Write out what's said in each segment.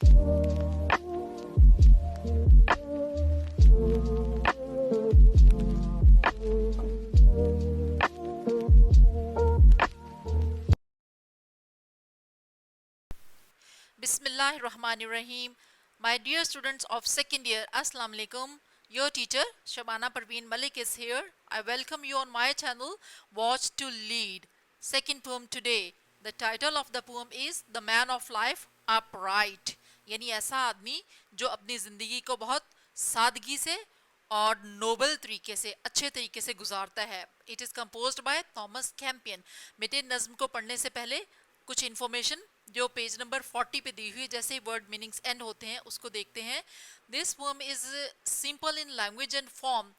Bismillahirrahmanirrahim. My dear students of second year, Assalamu alaikum. Your teacher Shabana Parveen Malik is here. I welcome you on my channel Watch to Lead. Second poem today. The title of the poem is The Man of Life Upright. यानी ऐसा आदमी जो अपनी ज़िंदगी को बहुत सादगी से और नोबल तरीके से अच्छे तरीके से गुजारता है. It is composed by Thomas Campion. बेटे नज्म को पढ़ने से पहले कुछ इन्फॉर्मेशन जो पेज नंबर 40 पे दी हुई, जैसे वर्ड मीनिंग्स एंड होते हैं उसको देखते हैं. This poem is simple in language and form.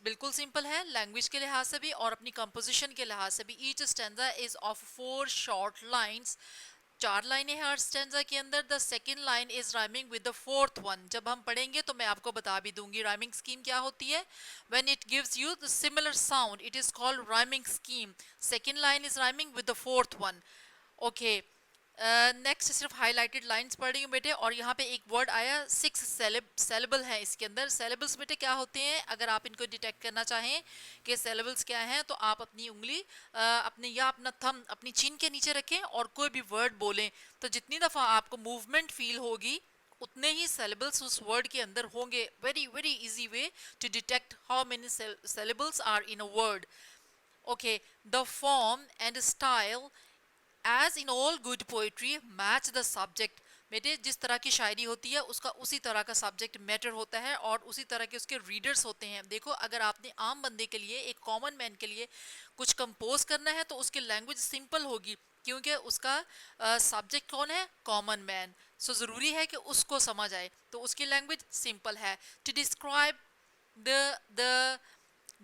बिल्कुल सिंपल है लैंग्वेज के लिहाज से भी और अपनी कंपोजिशन के लिहाज से भी. Each stanza is of 4 short lines. 4 लाइनें हैं हर स्टैंजा के अंदर. The second line is rhyming with the fourth one. जब हम पढ़ेंगे तो मैं आपको बता भी दूंगी राइमिंग स्कीम क्या होती है. When it gives you the similar sound it is called rhyming scheme. Second line is rhyming with the fourth one. Okay, next सिर्फ हाईलाइटेड लाइंस पढ़ रही हूँ बेटे. और यहाँ पे एक वर्ड आया 6 सेलेबल है इसके अंदर. सेलेबल्स बेटे क्या होते हैं, अगर आप इनको डिटेक्ट करना चाहें कि सेलेबल्स क्या हैं तो आप अपनी उंगली अपने या अपना थंब अपनी चीन के नीचे रखें और कोई भी वर्ड बोलें तो जितनी दफ़ा आपको मूवमेंट फील होगी उतने ही सेलेबल्स उस वर्ड के अंदर होंगे. Very very easy way to detect how many syllables are in a word. Okay, the form and style as in all good poetry match the subject. बेटे जिस तरह की शायरी होती है उसका उसी तरह का सब्जेक्ट मैटर होता है और उसी तरह के उसके रीडर्स होते हैं. देखो अगर आपने आम बंदे के लिए, एक कॉमन मैन के लिए कुछ कंपोज करना है तो उसकी लैंग्वेज सिंपल होगी क्योंकि उसका सब्जेक्ट कौन है, कॉमन मैन. सो ज़रूरी है कि उसको समझ आए तो उसकी लैंग्वेज सिंपल है. To describe the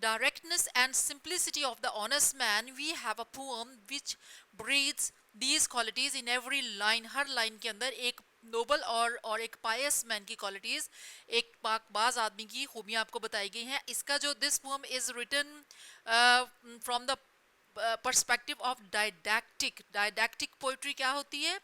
directness and simplicity of the honest man, we have a poem which breathes these qualities in every line. Her line के अंदर एक नोबल और एक पायस मैन की क्वालिटीज़, एक पाकबाज आदमी की खूबियाँ आपको बताई गई हैं. इसका जो this poem is written from the perspective of didactic poetry. क्या होती है,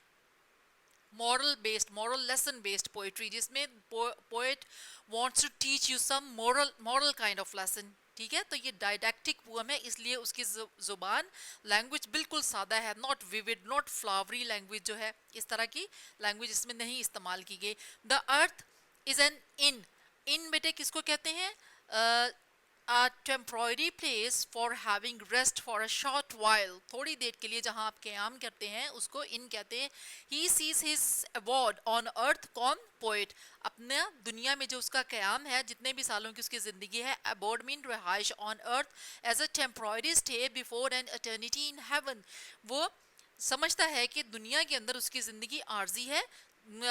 moral based, moral lesson based poetry, जिसमें poet wants to teach you some moral kind of lesson. ठीक है, तो ये डायडैक्टिक पोएम है इसलिए उसकी जुबान लैंग्वेज बिल्कुल सादा है. Not vivid, not flowery language जो है, इस तरह की लैंग्वेज इसमें नहीं इस्तेमाल की गई. द अर्थ इज एन इन बेटे किसको कहते हैं, a temporary place for having rest for a short while. थोड़ी देर के लिए जहाँ आप क़याम करते हैं उसको इन कहते हैं. He sees his abode on earth. कौन, पोइट. अपने दुनिया में जो उसका क़याम है, जितने भी सालों की उसकी ज़िंदगी है, abode मीन रहाइश, on earth as a temporary stay before an eternity in heaven. वो समझता है कि दुनिया के अंदर उसकी ज़िंदगी आर्जी है,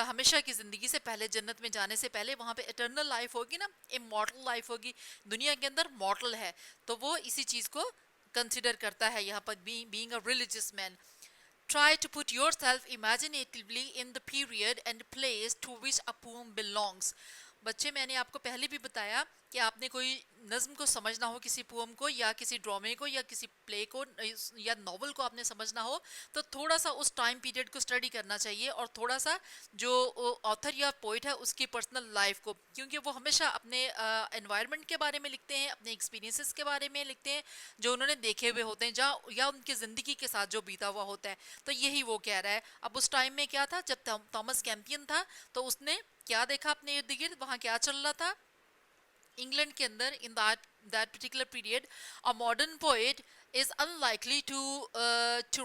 हमेशा की ज़िंदगी से पहले, जन्नत में जाने से पहले वहाँ पे इटर्नल लाइफ होगी ना, इमॉर्टल लाइफ होगी. दुनिया के अंदर मॉर्टल है तो वो इसी चीज़ को कंसिडर करता है यहाँ पर. Being a religious man, try to put yourself imaginatively in the period and place to which a poem belongs. बच्चे मैंने आपको पहले भी बताया कि आपने कोई नज़्म को समझना हो, किसी पोएम को या किसी ड्रामे को या किसी प्ले को या नॉवल को आपने समझना हो तो थोड़ा सा उस टाइम पीरियड को स्टडी करना चाहिए और थोड़ा सा जो ऑथर या पोइट है उसकी पर्सनल लाइफ को, क्योंकि वो हमेशा अपने एनवायरनमेंट के बारे में लिखते हैं, अपने एक्सपीरियंसेस के बारे में लिखते हैं जो उन्होंने देखे हुए होते हैं जहाँ या उनकी ज़िंदगी के साथ जो बीता हुआ होता है. तो यही वो कह रहा है. अब उस टाइम में क्या था, जब थॉमस कैंपियन था तो उसने क्या देखा अपने इर्द गिर्द, वहाँ क्या चल रहा था इंग्लैंड के अंदर. इन that particular period a modern poet is unlikely to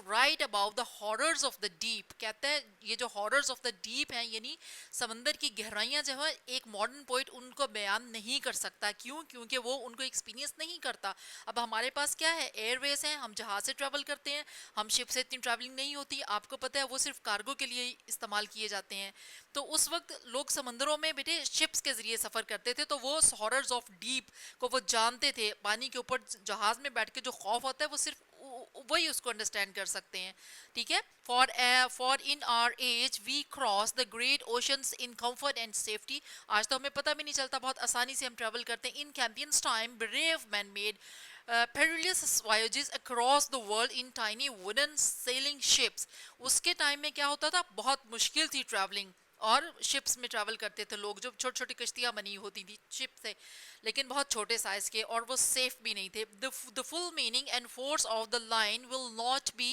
write about the horrors of the deep. कहते हैं ये जो horrors of the deep हैं यानी समंदर की गहराइयाँ जो है, एक मॉडर्न पोइट उनको बयान नहीं कर सकता. क्यों, क्योंकि वो उनको एक्सपीरियंस नहीं करता. अब हमारे पास क्या है, एयरवेज हैं, हम जहाज़ से ट्रैवल करते हैं, हम शिप से इतनी ट्रैवलिंग नहीं होती, आपको पता है वो सिर्फ कार्गो के लिए इस्तेमाल किए जाते हैं. तो उस वक्त लोग समंदरों में बेटे शिप्स के ज़रिए सफ़र करते थे तो वो हॉरर्स ऑफ डीप को वो जानते थे. पानी के ऊपर जहाज़ में बैठ के जो खौफ होता है वो सिर्फ वही उसको अंडरस्टैंड कर सकते हैं. ठीक है, for in our age we cross the great oceans in comfort and safety. आज तो हमें पता भी नहीं चलता, बहुत आसानी से हम ट्रैवल करते हैं. In Campion's time brave man made perilous voyages across the world in tiny wooden sailing ships. उसके टाइम में क्या होता था, बहुत मुश्किल थी ट्रैवलिंग और शिप्स में ट्रैवल करते थे लोग, जो छोटी छोटी कश्तियाँ बनी होती थी शिप से, लेकिन बहुत छोटे साइज के, और वो सेफ भी नहीं थे. The full meaning and force of the line will not be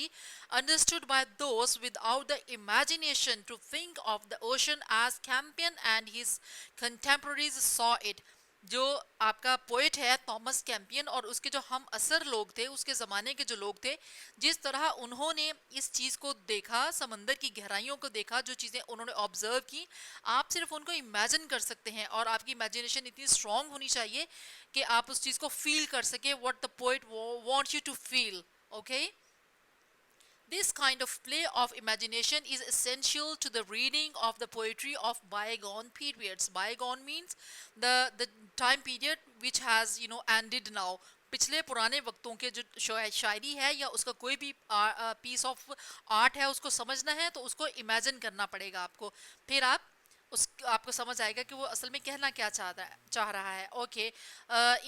understood by those without the imagination to think of the ocean as Campion and his contemporaries saw it. जो आपका poet है Thomas Campion और उसके जो हम असर लोग थे, उसके ज़माने के जो लोग थे, जिस तरह उन्होंने इस चीज़ को देखा, समंदर की गहराइयों को देखा, जो चीज़ें उन्होंने ऑब्जर्व की, आप सिर्फ उनको इमेजिन कर सकते हैं. और आपकी इमेजिनेशन इतनी स्ट्रांग होनी चाहिए कि आप उस चीज़ को फील कर सके, what the poet want you to feel. Okay, this kind of play of imagination is essential to the reading of the poetry of bygone periods. Bygone means the time period which has ended now. पिछले पुराने वक्तों के जो शायरी है या उसका कोई भी piece of art है, उसको समझना है तो उसको इमेजिन करना पड़ेगा आपको, फिर आप उस आपको समझ आएगा कि वो असल में कहना क्या चाह रहा है. Okay,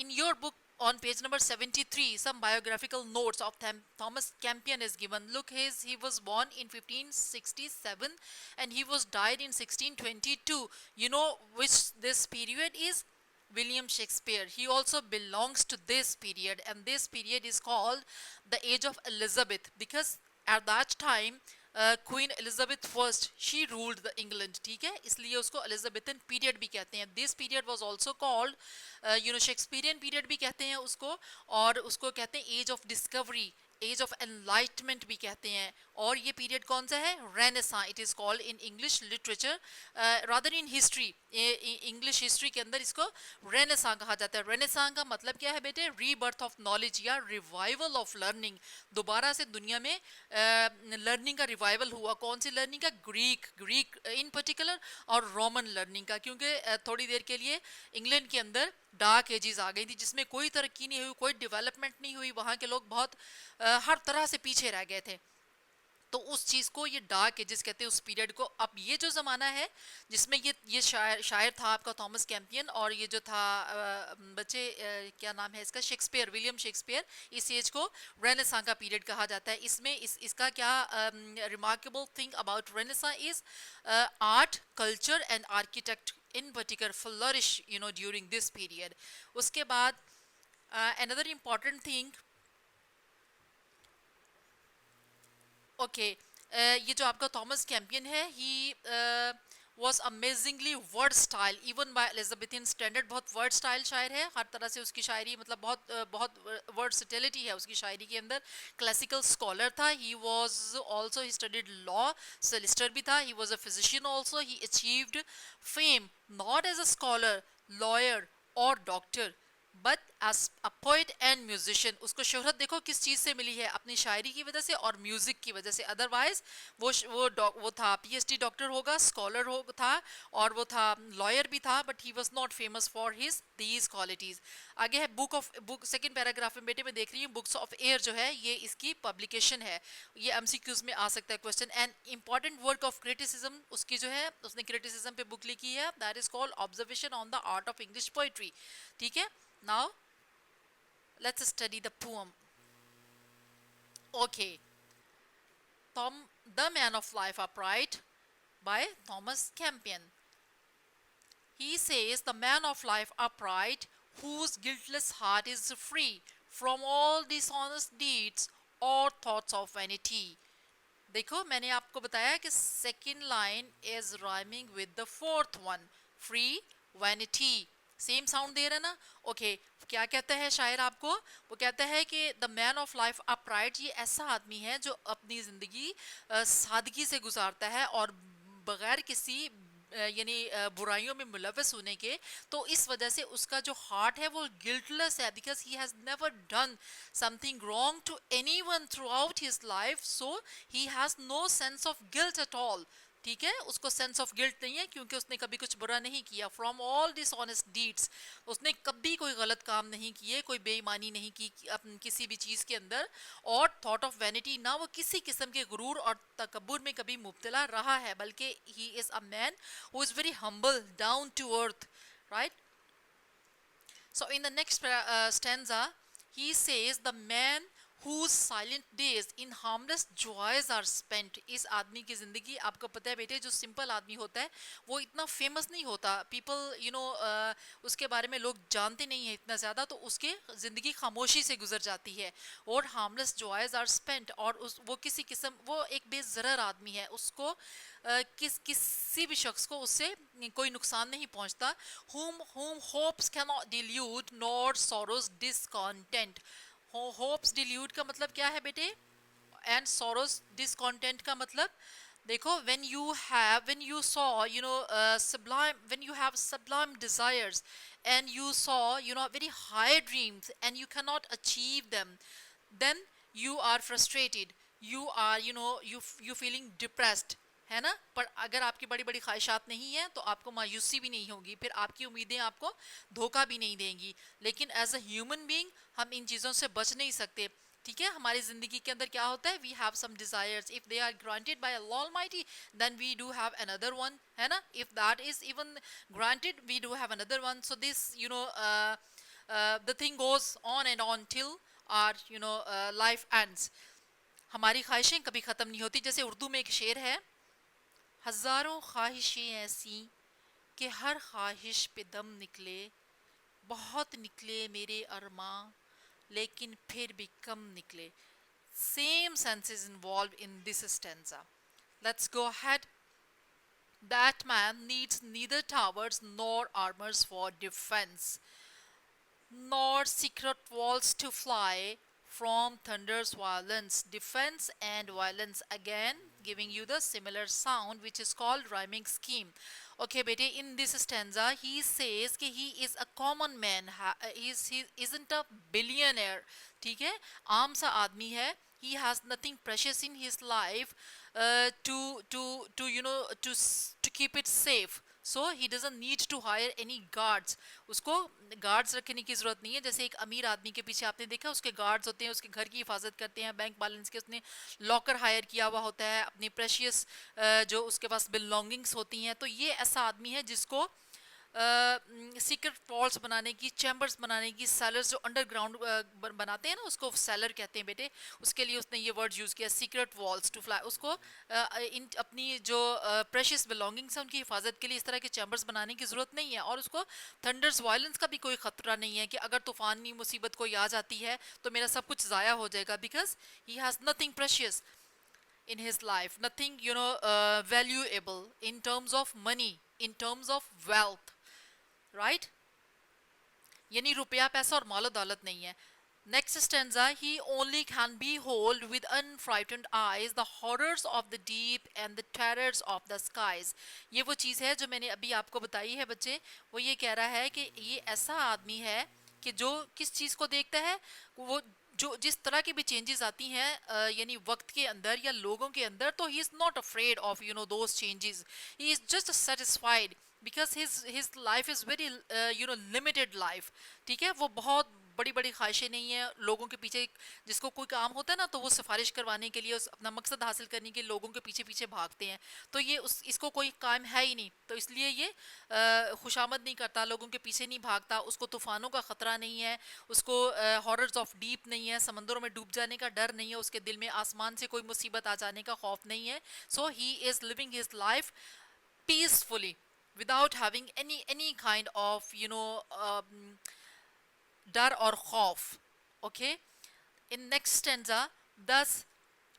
in your book on page number 73, some biographical notes of Thomas Campion is given. Look, he was born in 1567 and he was died in 1622. You know which this period is? William Shakespeare. He also belongs to this period, and this period is called the Age of Elizabeth, because at that time Queen Elizabeth first she ruled the England. ठीक है, इसलिए उसको Elizabethan period भी कहते हैं. This period was also called Shakespearean period भी कहते हैं उसको, और उसको कहते हैं age of discovery, age of enlightenment भी कहते हैं. और ये पीरियड कौन सा है? Renaissance. It is called in English literature, rather in history, English history के अंदर इसको रेनेसां कहा जाता है. रेनेसां का मतलब क्या है बेटे? रीबर्थ ऑफ नॉलेज या रिवाइवल ऑफ लर्निंग. दोबारा से दुनिया में लर्निंग का रिवाइवल हुआ. कौन सी लर्निंग का? ग्रीक इन पर्टिकुलर, और रोमन लर्निंग का, क्योंकि थोड़ी देर के लिए इंग्लैंड के अंदर डार्क एजेस आ गई थी जिसमें कोई तरक्की नहीं हुई, कोई डेवलपमेंट नहीं हुई, वहाँ के लोग बहुत हर तरह से पीछे रह गए थे. तो उस चीज़ को ये डार्क एजेस कहते हैं, उस पीरियड को. अब ये जो ज़माना है जिसमें ये शायर था आपका थॉमस कैंपियन, और ये जो था बच्चे क्या नाम है इसका? Shakespeare, William Shakespeare. इस एज को रेनेसां का पीरियड कहा जाता है. इसमें इसका क्या remarkable thing about renaissance is art, culture and architect in particular flourish during this period. उसके बाद another important thing, ये जो आपका थॉमस कैंपियन है, ही was amazingly word style even by Elizabethan standard. बहुत word style शायर है, हर तरह से उसकी शायरी मतलब बहुत versatility है उसकी शायरी के अंदर. classical scholar था, he was also, he studied law, solicitor भी था, he was a physician also. He achieved fame not as a scholar, lawyer or doctor, but as a poet and musician. उसको शोहरत देखो किस चीज़ से मिली है? अपनी शायरी की वजह से और म्यूज़िक की वजह से. अदरवाइज वो था पीएचडी डॉक्टर होगा, स्कॉलर हो था, और वो था लॉयर भी था, but he was not famous for his these qualities. आगे है बुक सेकेंड पैराग्राफ में बेटे मैं देख रही हूँ, बुक्स ऑफ एयर जो है ये इसकी पब्लिकेशन है. ये एमसीक्यूज में आ सकता है question. And important work of criticism उसकी जो है, उसने क्रिटिसिज्म पे बुक लिखी है, that is called observation on the art of English poetry. ठीक है, now let's study the poem. Okay, The Man of Life Upright by Thomas Campion. He says, the man of life upright, whose guiltless heart is free from all dishonest deeds or thoughts of vanity. देखो मैंने आपको बताया कि second line is rhyming with the fourth one, free, vanity. Same sound दे रहा है ना? Okay, क्या कहता है शायर आपको? वो कहता है कि the man of life upright, ये ऐसा आदमी है जो अपनी ज़िंदगी सादगी से गुजारता है और बगैर किसी यानी बुराइयों में मुलव्वस होने के. तो इस वजह से उसका जो हार्ट है वो गिल्टलेस है, because he has never done something wrong to anyone throughout his life, so he has no sense of guilt at all. ठीक है, उसको सेंस ऑफ गिल्ट नहीं है क्योंकि उसने कभी कुछ बुरा नहीं किया. फ्रॉम ऑल डिसऑनेस्ट डीड्स, उसने कभी कोई गलत काम नहीं किए, कोई बेईमानी नहीं की किसी भी चीज़ के अंदर. और थॉट ऑफ वैनिटी, ना वो किसी किस्म के गुरूर और तकब्बुर में कभी मुब्तला रहा है, बल्कि he is a man who is very humble, down to earth. Right. So in the next stanza he says, the man whose silent days in harmless joys are spent. इस आदमी की जिंदगी, आपको पता है बेटे, जो सिंपल आदमी होता है वो इतना फेमस नहीं होता, पीपल उसके बारे में लोग जानते नहीं है इतना ज़्यादा, तो उसके ज़िंदगी खामोशी से गुजर जाती है। और हार्मलेस जॉयज आर स्पेंट, और वो किसी किस्म, वो एक बेज़रर आदमी है, उसको किसी भी शख्स को उससे कोई नुकसान नहीं पहुंचता। whom hopes cannot delude nor sorrows discontent. Hopes dilute का मतलब क्या है बेटे, एंड सोरोस डिसकॉन्टेंट का मतलब, देखो, when you saw sublime, when you have sublime desires and you saw very high dreams and you cannot achieve them, then you are frustrated, you are you feeling depressed, है ना। पर अगर आपकी बड़ी बड़ी ख्वाहिशात नहीं है तो आपको मायूसी भी नहीं होगी, फिर आपकी उम्मीदें आपको धोखा भी नहीं देंगी। लेकिन एज अ ह्यूमन बीइंग हम इन चीज़ों से बच नहीं सकते, ठीक है। हमारी ज़िंदगी के अंदर क्या होता है, we have some desires, if they are granted by Allah almighty then we do have another one, है ना। If that is even granted we do have another one. So this the thing goes on and on till our life ends. हमारी ख्वाहिशें कभी ख़त्म नहीं होती। जैसे उर्दू में एक शेर है, हज़ारों ख्वाहिशें ऐसी कि हर ख्वाहिश पे दम निकले, बहुत निकले मेरे अरमां लेकिन फिर भी कम निकले। Same senses involved in this stanza. Let's go ahead. That man needs neither towers nor armors for defense, nor secret walls to fly from thunder's violence. Defense and violence, again giving you the similar sound, which is called rhyming scheme. Okay bete, in this stanza he says कि he is a common man, he isn't a billionaire, ठीक है, आम सा आदमी है। he has nothing precious in his life to to keep it safe, so he doesn't need to hire any guards. उसको guards रखने की ज़रूरत नहीं है। जैसे एक अमीर आदमी के पीछे आपने देखा उसके गार्ड्स होते हैं, उसके घर की हिफाजत करते हैं, बैंक बैलेंस के उसने लॉकर हायर किया हुआ होता है, अपनी प्रेशियस जो उसके पास बिलोंगिंग्स होती हैं। तो ये ऐसा आदमी है जिसको सीक्रेट वॉल्स बनाने की, चैम्बर्स बनाने की, सेलर्स जो अंडरग्राउंड बनाते हैं ना, उसको सेलर कहते हैं बेटे। उसके लिए उसने ये वर्ड यूज़ किया, सीक्रेट वॉल्स टू फ्लाई। उसको इन अपनी जो प्रेशियस बिलोंगिंग्स हैं उनकी हिफाजत के लिए इस तरह के चैम्बर्स बनाने की ज़रूरत नहीं है। और उसको थंडर्स वायलेंस का भी कोई ख़तरा नहीं है कि अगर तूफ़ानी मुसीबत कोई आ जाती है तो मेरा सब कुछ ज़ाया हो जाएगा, because he has nothing precious in his life, nothing valuable in terms of money, in terms of wealth, right? यानी रुपया पैसा और मालो दौलत नहीं है। Next stanza, he only can behold with unfrightened eyes the horrors of the deep and the terrors of the skies. ये वो चीज़ है जो मैंने अभी आपको बताई है बच्चे। वो ये कह रहा है कि ये ऐसा आदमी है कि जो किस चीज़ को देखता है, वो जो जिस तरह की भी चेंजेस आती हैं यानी वक्त के अंदर या लोगों के अंदर, तो he is not afraid of those changes, he is just satisfied because his life is very limited life, ठीक है। वो बहुत बड़ी बड़ी ख्वाहिशें नहीं है लोगों के पीछे। जिसको कोई काम होता है ना तो वो सिफारिश करवाने के लिए, उस अपना मकसद हासिल करने के लिए लोगों के पीछे पीछे भागते हैं। तो ये इसको कोई काम है ही नहीं, तो इसलिए ये खुशामद नहीं करता, लोगों के पीछे नहीं भागता। उसको तूफ़ानों का ख़तरा नहीं है, उसको हॉरर्स ऑफ डीप नहीं है, समंदरों में डूब जाने का डर नहीं है, उसके दिल में आसमान से कोई मुसीबत आ जाने का खौफ नहीं है। So he is living his life peacefully without having any kind of dar or khauf. Okay, in next stanza, thus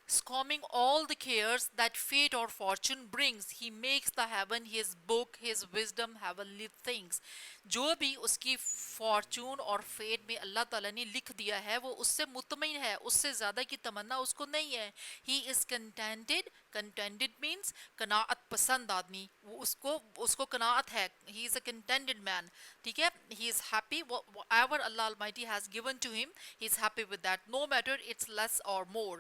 scorning all the cares that fate or fortune brings, he makes the heaven his book, his wisdom heavenly things. जो भी उसकी Fortune और fate में अल्लाह ताला ने लिख दिया है वो उससे मुतमईन है, उससे ज़्यादा की तमन्ना उसको नहीं है। He is contented, contented means कनाअत पसंद आदमी, वो उसको कनाअत है, he is a contented man, ठीक है। He is happy, whatever Allah Almighty has given to him, he is happy with that, no matter it's less or more।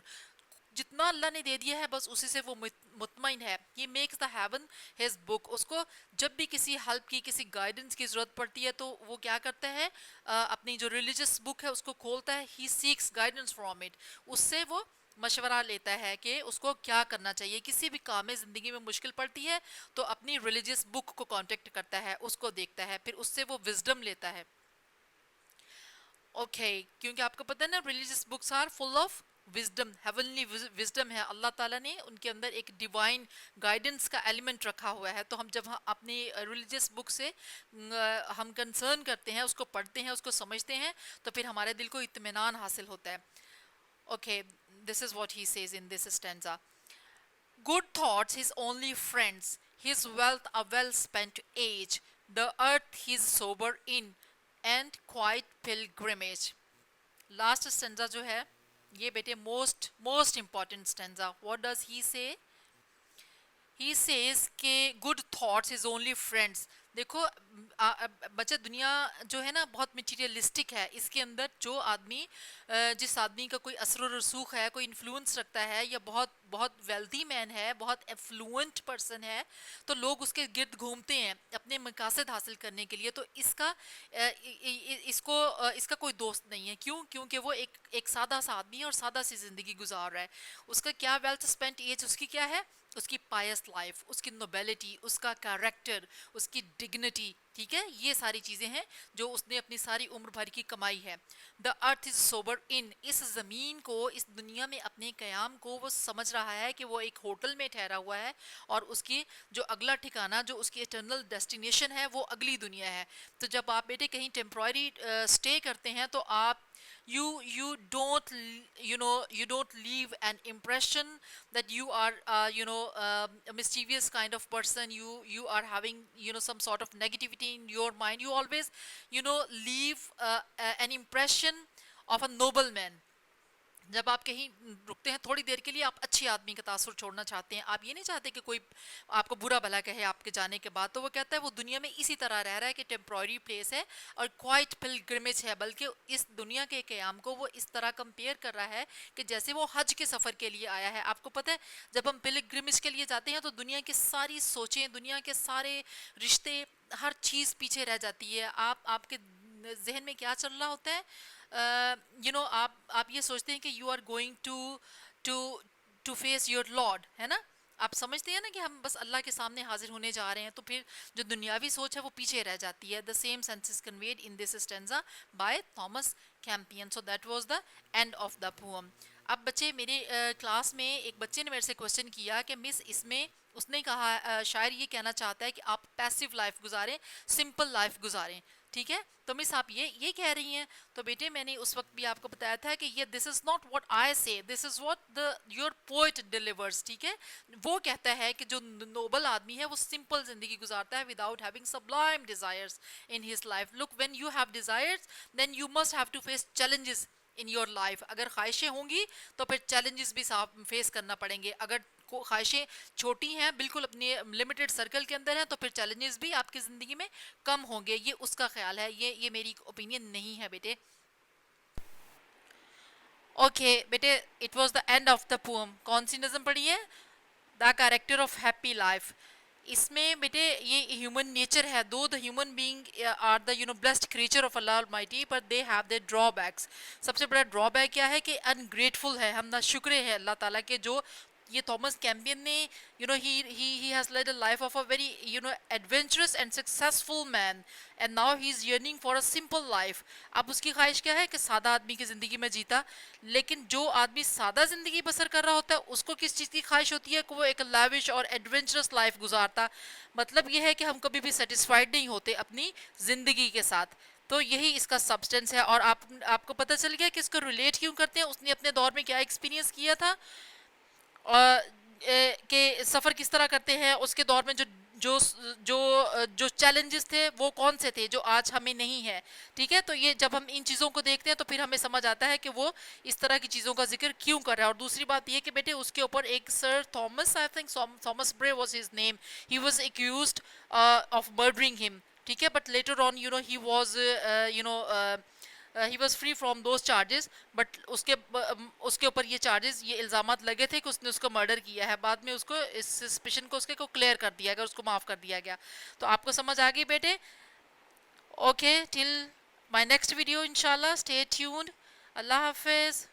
जितना अल्लाह ने दे दिया है बस उसी से वो मुतमईन है। He makes the heaven his book. उसको जब भी किसी हेल्प की, किसी गाइडेंस की ज़रूरत पड़ती है तो वो क्या करता है, अपनी जो रिलीजियस बुक है उसको खोलता है। He seeks guidance from it, उससे वो मशवरा लेता है कि उसको क्या करना चाहिए। किसी भी काम में ज़िंदगी में मुश्किल पड़ती है तो अपनी रिलीजियस बुक को कॉन्टेक्ट करता है, उसको देखता है, फिर उससे वो विजडम लेता है। ओके क्योंकि आपको पता है ना religious books are full of wisdom, heavenly wisdom है, अल्लाह ताला ने उनके अंदर एक डिवाइन गाइडेंस का एलिमेंट रखा हुआ है। तो हम जब अपनी रिलीजियस बुक से हम कंसर्न करते हैं, उसको पढ़ते हैं, उसको समझते हैं, तो फिर हमारे दिल को इत्मीनान हासिल होता है। Okay, this is what he says in this stanza. Good thoughts his only friends, his wealth a well spent age, the earth his sober in, and quiet pilgrimage. Last stanza जो है ये बेटे most important stanza. What does he से? He says के good thoughts is only friends. देखो बच्चे, दुनिया जो है ना बहुत मटीरियलिस्टिक है। इसके अंदर जो आदमी जिस आदमी का कोई असर रसूख है, कोई इन्फ्लुएंस रखता है, या बहुत बहुत वेल्दी मैन है, बहुत एफ्लुएंट पर्सन है, तो लोग उसके गिर्द घूमते हैं अपने मकासद हासिल करने के लिए। तो इसका कोई दोस्त नहीं है। क्यों? क्योंकि वो एक सादा सा आदमी है और सादा सी ज़िंदगी गुजार रहा है। उसका क्या वेल्थ स्पेंट एज उसकी क्या है? उसकी पायस लाइफ, उसकी नोबेलिटी, उसका कैरेक्टर, उसकी डिग्निटी, ठीक है, ये सारी चीज़ें हैं जो उसने अपनी सारी उम्र भर की कमाई है। द अर्थ इज सोबर इन, इस ज़मीन को, इस दुनिया में अपने क़याम को वो समझ रहा है कि वो एक होटल में ठहरा हुआ है और उसकी जो अगला ठिकाना, जो उसकी इटर्नल डेस्टिनेशन है, वो अगली दुनिया है। तो जब आप बेटे कहीं टेम्प्रोरी स्टे करते हैं तो आप you don't you don't leave an impression that you are a mischievous kind of person. You are having some sort of negativity in your mind. You always leave an impression of a noble man. जब आप कहीं रुकते हैं थोड़ी देर के लिए, आप अच्छे आदमी का तासुर छोड़ना चाहते हैं। आप ये नहीं चाहते कि कोई आपको बुरा भला कहे आपके जाने के बाद। तो वो कहता है वो दुनिया में इसी तरह रह रहा है कि टेम्प्रोरी प्लेस है और क्वाइट पिलग्रिमेज है, बल्कि इस दुनिया के क़याम को वो इस तरह कंपेयर कर रहा है कि जैसे वो हज के सफ़र के लिए आया है। आपको पता है जब हम पिलग्रिमेज के लिए जाते हैं तो दुनिया की सारी सोचें, दुनिया के सारे रिश्ते, हर चीज़ पीछे रह जाती है। आपके जहन में क्या चल रहा होता है? आप ये सोचते हैं कि you are going to to face your lord, है ना। आप समझते हैं ना कि हम बस अल्लाह के सामने हाजिर होने जा रहे हैं। तो फिर जो दुनियावी सोच है वो पीछे रह जाती है। The same sense is conveyed in this stanza by Thomas Campion. So that was the end of the poem. अब बच्चे, मेरे क्लास में एक बच्चे ने मेरे से क्वेश्चन किया कि मिस, इसमें उसने कहा शायर ये कहना चाहता है कि आप पैसिव लाइफ गुजारें, सिंपल लाइफ गुजारें, ठीक है। तो मिस आप ये कह रही हैं। तो बेटे मैंने उस वक्त भी आपको बताया था कि ये this is not what I say, this is what the your poet delivers, ठीक है। वो कहता है कि जो नोबल आदमी है वो सिंपल जिंदगी गुजारता है without having sublime desires in his life. Look, when you have desires then you must have to face challenges in your life. अगर ख्वाहिशें होंगी तो फिर चैलेंजेस भी फेस करना पड़ेंगे। अगर ख्वाहिशें छोटी हैं, बिल्कुल अपने लिमिटेड सर्कल के अंदर हैं, तो फिर चैलेंजेस भी आपकी ज़िंदगी में कम होंगे। ये उसका ख्याल है, ये मेरी ओपिनियन नहीं है बेटे। ओके बेटे, it was the end of the poem. कौन सी नज़म पढ़ी है? The character of happy life. इसमें बेटे ये ह्यूमन नेचर है। Though the human being are the blessed creature of Allah almighty, पर दे हैव देयर ड्रॉबैक्स। सबसे बड़ा ड्रॉबैक क्या है कि अनग्रेटफुल है, हम ना शुक्र है अल्लाह ताला के। जो ये थॉमस कैंपियन ने he has led a life of a very adventurous and successful man, and now he is yearning for a simple life. अब उसकी ख्वाहिश क्या है कि सादा आदमी की ज़िंदगी में जीता। लेकिन जो आदमी सादा ज़िंदगी बसर कर रहा होता है उसको किस चीज़ की ख्वाहिश होती है कि वो एक लाविश और एडवेंचरस लाइफ गुजारता। मतलब ये है कि हम कभी भी सेटिस्फाइड नहीं होते अपनी ज़िंदगी के साथ। तो यही इसका सब्सटेंस है। और आपको पता चल गया कि इसको रिलेट क्यों करते हैं, उसने अपने दौर में क्या एक्सपीरियंस किया था और के सफ़र किस तरह करते हैं। उसके दौर में जो जो जो जो चैलेंजेस थे वो कौन से थे जो आज हमें नहीं है, ठीक है। तो ये जब हम इन चीज़ों को देखते हैं तो फिर हमें समझ आता है कि वो इस तरह की चीज़ों का जिक्र क्यों कर रहा है। और दूसरी बात ये कि बेटे उसके ऊपर एक sir Thomas, I think Thomas Bray was his name, he was accused of murdering him, ठीक है। But later on he was he was free from those charges. But उसके ऊपर ये चार्जेस, ये इल्ज़ामात लगे थे कि उसने उसको मर्डर किया है। बाद में उसको इस सस्पिशन को उसके को क्लियर कर दिया गया, उसको माफ़ कर दिया गया। तो आपको समझ आ गई बेटे। Okay, till my next video इंशाल्लाह, स्टे ट्यून्ड। अल्लाह हाफिज़।